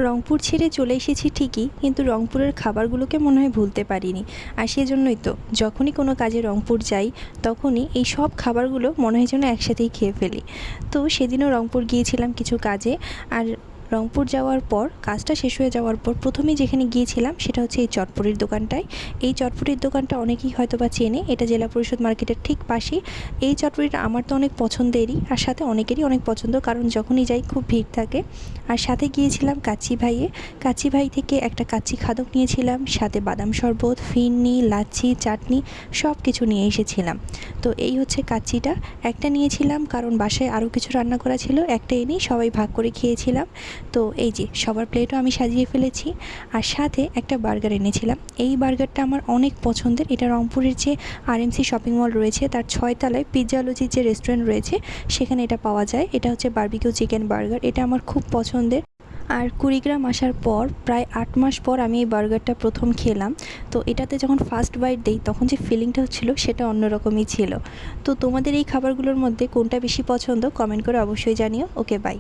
রংপুর ছেড়ে চলে এসেছি ঠিকই, কিন্তু রংপুরের খাবারগুলোকে মনে হয় ভুলতে পারিনি। আর সেজন্যই তো যখনই কোনো কাজে রংপুর যাই, তখনই এই সব খাবারগুলো মনে হয় যেন একসাথেই খেয়ে ফেলি। তো সেদিনও রংপুর গিয়েছিলাম কিছু কাজে। আর রংপুর যাওয়ার পর, কাজটা শেষ হয়ে যাওয়ার পর প্রথমেই যেখানে গিয়েছিলাম সেটা হচ্ছে এই চটপটির দোকানটায়। এই চটপটির দোকানটা অনেকেই হয়তো বা চেনে, এটা জেলা পরিষদ মার্কেটের ঠিক পাশেই। এই চটপটিটা আমার তো অনেক পছন্দেরই, আর সাথে অনেকেরই অনেক পছন্দ, কারণ যখনই যাই খুব ভিড় থাকে। আর সাথে গিয়েছিলাম কাচ্চি ভাইয়ে। কাচ্চি ভাই থেকে একটা কাচ্চি খাদক নিয়েছিলাম, সাথে বাদাম শরবত, ফিরনি, লাচ্ছি, চাটনি সব কিছু নিয়ে এসেছিলাম। তো এই হচ্ছে কাচ্চিটা। একটা নিয়েছিলাম কারণ বাসায় আরও কিছু রান্না করা ছিল, একটা এনেই সবাই ভাগ করে খেয়েছিলাম। তো এই যে সবার প্লেটও আমি সাজিয়ে ফেলেছি। আর সাথে একটা বার্গার এনেছিলাম। এই বার্গারটা আমার অনেক পছন্দের। এটা রংপুরের যে আরএমসি শপিং মল রয়েছে তার 6 তলায় পিৎজালজির যে রেস্টুরেন্ট রয়েছে সেখানে এটা পাওয়া যায়। এটা হচ্ছে বারবিকিউ চিকেন বার্গার, এটা আমার খুব পছন্দের। আর কুড়িগ্রাম আসার পর প্রায় 8 মাস পর আমি এই বার্গারটা প্রথম খেলাম। তো এটাতে যখন ফার্স্ট বাইট দেই তখন যে ফিলিংটা হচ্ছিল সেটা অন্যরকমই ছিল। তো তোমাদের এই খাবারগুলোর মধ্যে কোনটা বেশি পছন্দ কমেন্ট করে অবশ্যই জানিও। ওকে, বাই।